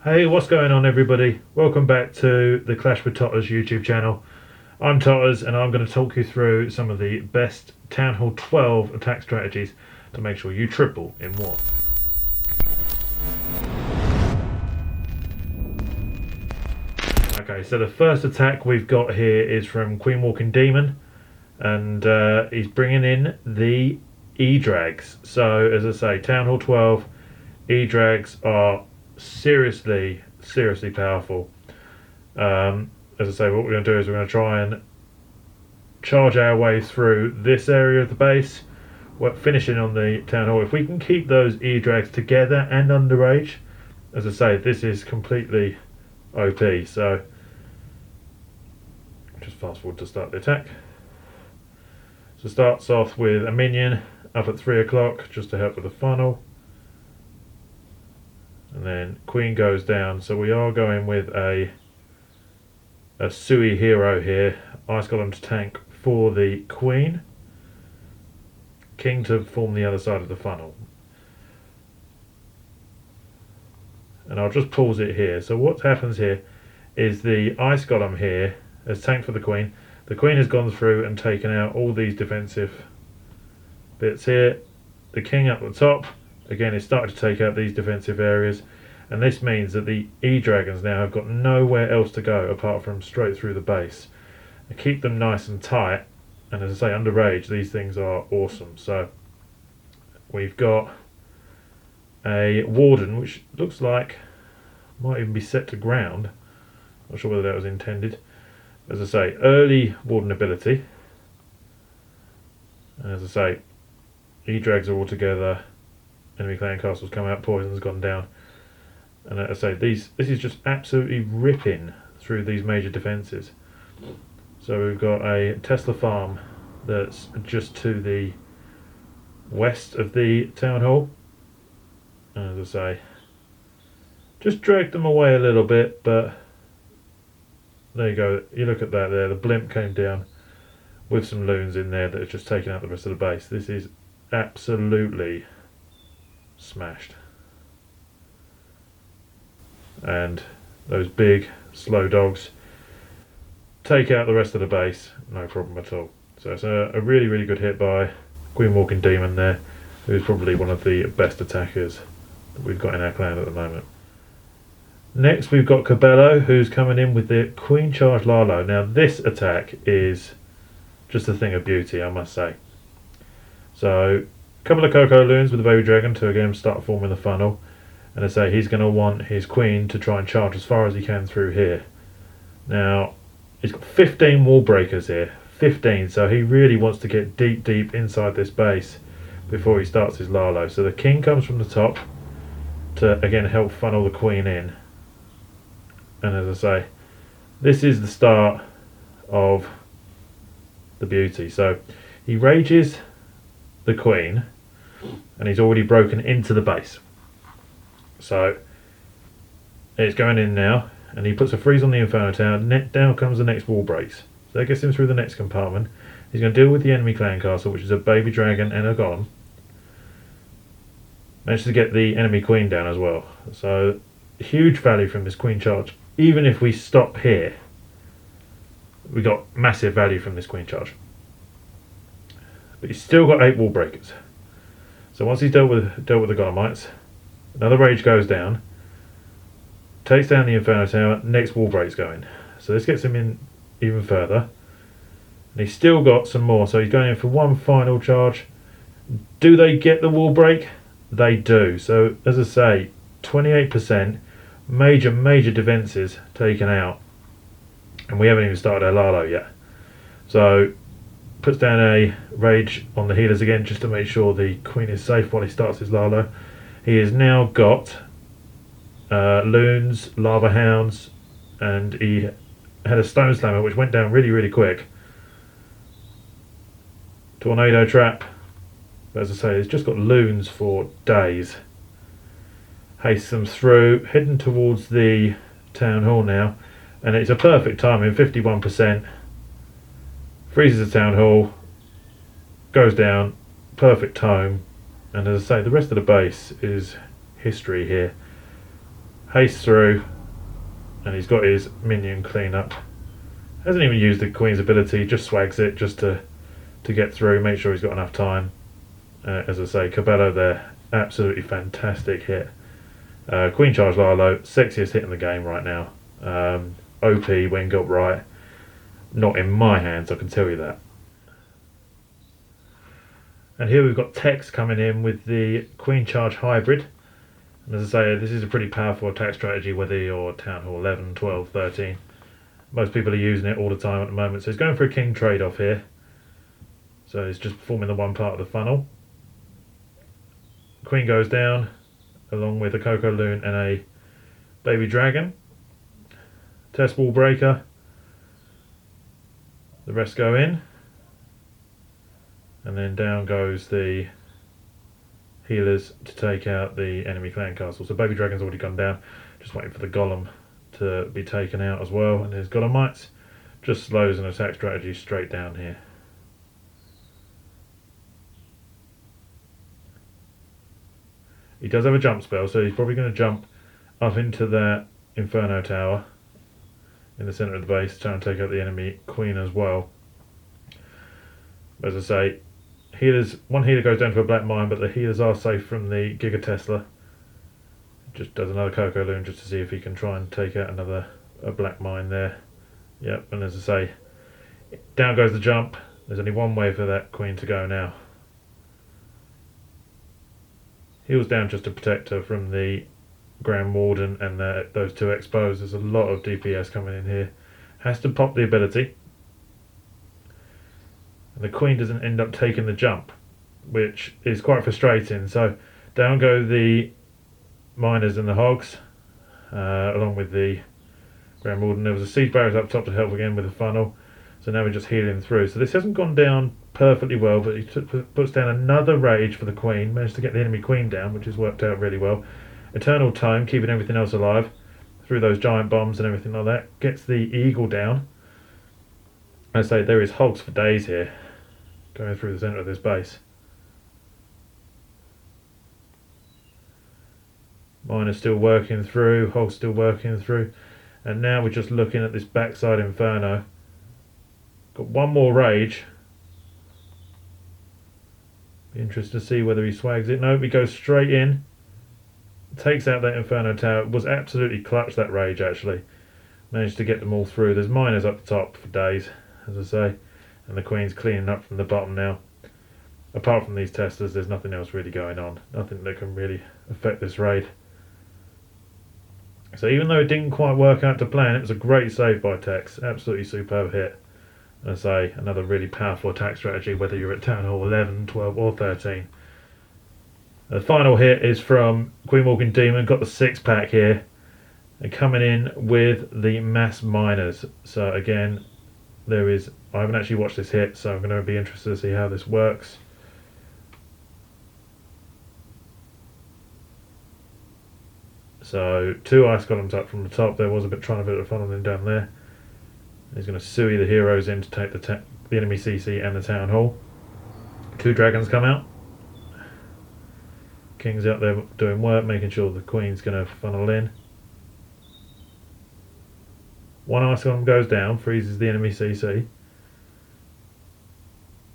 Hey, what's going on everybody? Welcome back to the Clash with Totters YouTube channel. I'm Totters and I'm going to talk you through some of the best Town Hall 12 attack strategies to make sure you triple in war. Okay, so the first attack we've got here is from Queen Walking Demon, and he's bringing in the EDRAGS. So as I say, Town Hall 12 EDRAGS are seriously powerful. As I say, what we're going to do is we're going to try and charge our way through this area of the base, finishing on the Town Hall. If we can keep those EDRAGS together and underage, as I say, this is completely OP. So just fast forward to start the attack. So starts off with a minion up at 3 o'clock just to help with the funnel, and then Queen goes down. So we are going with a SUI hero here, Ice Golem to tank for the Queen, King to form the other side of the funnel. And I'll just pause it here. So what happens here is the Ice Golem here has tanked for the Queen. The Queen has gone through and taken out all these defensive bits here. The King up the top, again, is starting to take out these defensive areas. And this means that the E-Dragons now have got nowhere else to go apart from straight through the base. And keep them nice and tight. And as I say, underage, these things are awesome. So we've got a Warden, which looks like might even be set to ground. Not sure whether that was intended. As I say, early Warden ability. And as I say, E-Drags are all together. Enemy clan castles come out, poison's gone down. And as I say, this is just absolutely ripping through these major defences. So we've got a Tesla farm that's just to the west of the Town Hall. And as I say, just dragged them away a little bit, but there you go. You look at that there, the blimp came down with some loons in there that have just taken out the rest of the base. This is absolutely smashed. And those big slow dogs take out the rest of the base, no problem at all. So it's a really good hit by Queen Walking Demon there, who's probably one of the best attackers that we've got in our clan at the moment. Next we've got Cabello, who's coming in with the Queen Charge LALO. Now this attack is just a thing of beauty, I must say. So a couple of Cocoa Loons with the Baby Dragon to again start forming the funnel. And I say he's going to want his Queen to try and charge as far as he can through here. Now, he's got 15 wall breakers here. 15, so he really wants to get deep inside this base before he starts his LALO. So the King comes from the top to, again, help funnel the Queen in. And as I say, this is the start of the beauty. So he rages the Queen, and he's already broken into the base. So it's going in now, and he puts a freeze on the Inferno Tower. Down comes the next wall breaks. So that gets him through the next compartment. He's going to deal with the enemy clan castle, which is a Baby Dragon and a Golem. Managed to get the enemy Queen down as well. So huge value from this Queen charge. Even if we stop here, we got massive value from this Queen charge. But he's still got 8 wall breakers. So once he's dealt with the Golemites, another rage goes down, takes down the Inferno Tower, next wall break's going. So this gets him in even further. And he's still got some more, so he's going in for one final charge. Do they get the wall break? They do. So as I say, 28%, major defences taken out. And we haven't even started our LALO yet. So puts down a rage on the healers again just to make sure the Queen is safe while he starts his LALO. He has now got loons, lava hounds, and he had a stone slammer which went down really quick. Tornado trap. But as I say, he's just got loons for days. Haste them through, heading towards the Town Hall now, and it's a perfect timing, 51%. Freezes the Town Hall, goes down, perfect tome. And as I say, the rest of the base is history here. Haste through, and he's got his minion cleanup. Hasn't even used the Queen's ability, just swags it just to get through, make sure he's got enough time. As I say, Cabello there, absolutely fantastic hit. Queen charge LALO, sexiest hit in the game right now. OP when got right. Not in my hands, I can tell you that. And here we've got Tex coming in with the Queen charge hybrid. And as I say, this is a pretty powerful attack strategy, whether you're Town Hall 11, 12, 13. Most people are using it all the time at the moment. So he's going for a king trade-off here. So he's just performing the one part of the funnel. Queen goes down, along with a Coco Loon and a baby dragon. Test wall breaker. The rest go in. And then down goes the healers to take out the enemy clan castle. So baby dragon's already gone down. Just waiting for the golem to be taken out as well. And his golemites just slows an attack strategy straight down here. He does have a jump spell, so he's probably going to jump up into that Inferno tower in the centre of the base, try and take out the enemy queen as well. As I say, healers, one healer goes down to a black mine, but the healers are safe from the Giga Tesla. Just does another Coco Loon just to see if he can try and take out a black mine there. Yep, and as I say, down goes the jump. There's only one way for that queen to go now. Heals down just to protect her from the Grand Warden and those two expos. There's a lot of DPS coming in here. Has to pop the ability. And the Queen doesn't end up taking the jump, which is quite frustrating. So down go the miners and the hogs, along with the Grand Warden. There was a siege barriers up top to help again with the funnel. So now we're just healing through. So this hasn't gone down perfectly well, but he puts down another rage for the Queen. Managed to get the enemy Queen down, which has worked out really well. Eternal Tome, keeping everything else alive through those giant bombs and everything like that. Gets the eagle down. I say there is hogs for days here, going through the centre of this base. Miners still working through, hogs still working through, and now we're just looking at this backside Inferno. Got one more rage. Be interested to see whether he swags it. Nope, he goes straight in. Takes out that Inferno tower. It was absolutely clutch, that rage, actually. Managed to get them all through. There's miners up the top for days, as I say. And the Queen's cleaning up from the bottom now. Apart from these testers, there's nothing else really going on. Nothing that can really affect this raid. So even though it didn't quite work out to plan, it was a great save by Tex. Absolutely superb hit. As I say, another really powerful attack strategy, whether you're at Town Hall 11, 12 or 13. The final hit is from Queen Walking Demon. Got the 6-pack here. And coming in with the mass miners. So again, there is... I haven't actually watched this hit, so I'm going to be interested to see how this works. So 2 ice columns up from the top. There was a bit trying to put a funnel in down there. He's going to SUI the heroes in to take the enemy CC and the town hall. 2 dragons come out. King's out there doing work, making sure the Queen's going to funnel in. 1 ice column goes down, freezes the enemy CC.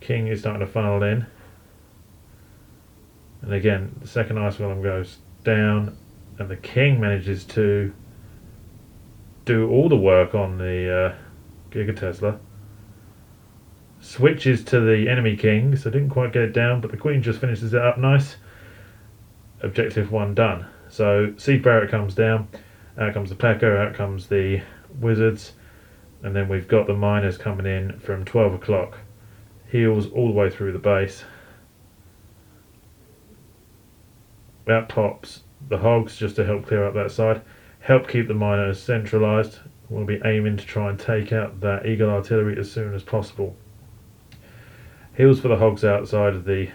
King is starting to funnel in. And again, the 2nd ice column goes down, and the King manages to do all the work on the Giga Tesla. Switches to the enemy King, so didn't quite get it down, but the Queen just finishes it up nice. Objective 1 done. So Siege Barrier comes down, out comes the Pekka, out comes the Wizards, and then we've got the miners coming in from 12 o'clock. Heals all the way through the base. That pops the hogs just to help clear up that side. Help keep the miners centralised. We'll be aiming to try and take out that Eagle Artillery as soon as possible. Heals for the hogs outside of the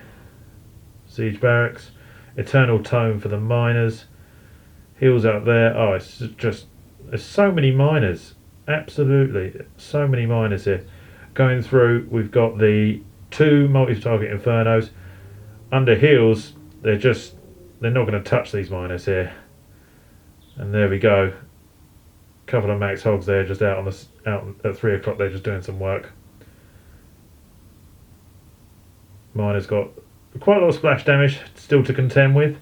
siege barracks. Eternal Tome for the miners. Heals out there. Oh, it's just... there's so many miners. Absolutely. So many miners here. Going through, we've got the 2 multi-target Infernos. Under heals, they're not going to touch these miners here. And there we go. Couple of max hogs there, just out at 3 o'clock. They're just doing some work. Miner's got quite a lot of splash damage still to contend with,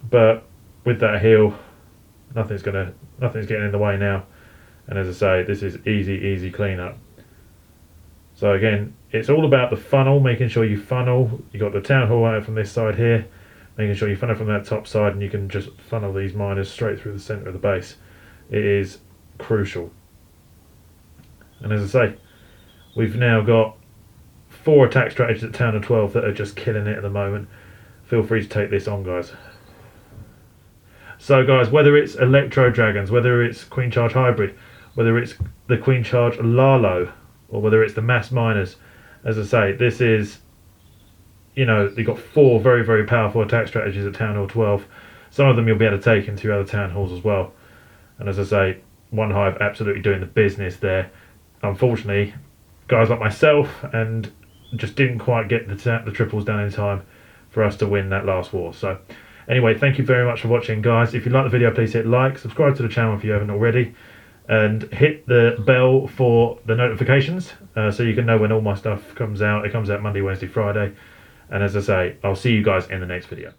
but with that heal, nothing's getting in the way now. And as I say, this is easy cleanup. So again, it's all about the funnel, making sure you funnel. You got the town hall out from this side here, making sure you funnel from that top side, and you can just funnel these miners straight through the centre of the base. It is crucial. And as I say, we've now got 4 attack strategies at town of 12 that are just killing it at the moment. Feel free to take this on, guys. So guys, whether it's Electro Dragons, whether it's Queen Charge Hybrid, whether it's the Queen Charge LALO, or whether it's the mass miners, as I say, this is, you know, you've got 4 very powerful attack strategies at town hall 12. Some of them you'll be able to take into other town halls as well. And as I say, OneHive absolutely doing the business there. Unfortunately, guys like myself and just didn't quite get the triples done in time for us to win that last war. So anyway, thank you very much for watching, guys. If you like the video, please hit like, subscribe to the channel if you haven't already, and hit the bell for the notifications so you can know when all my stuff comes out. It comes out Monday, Wednesday, Friday. And as I say, I'll see you guys in the next video.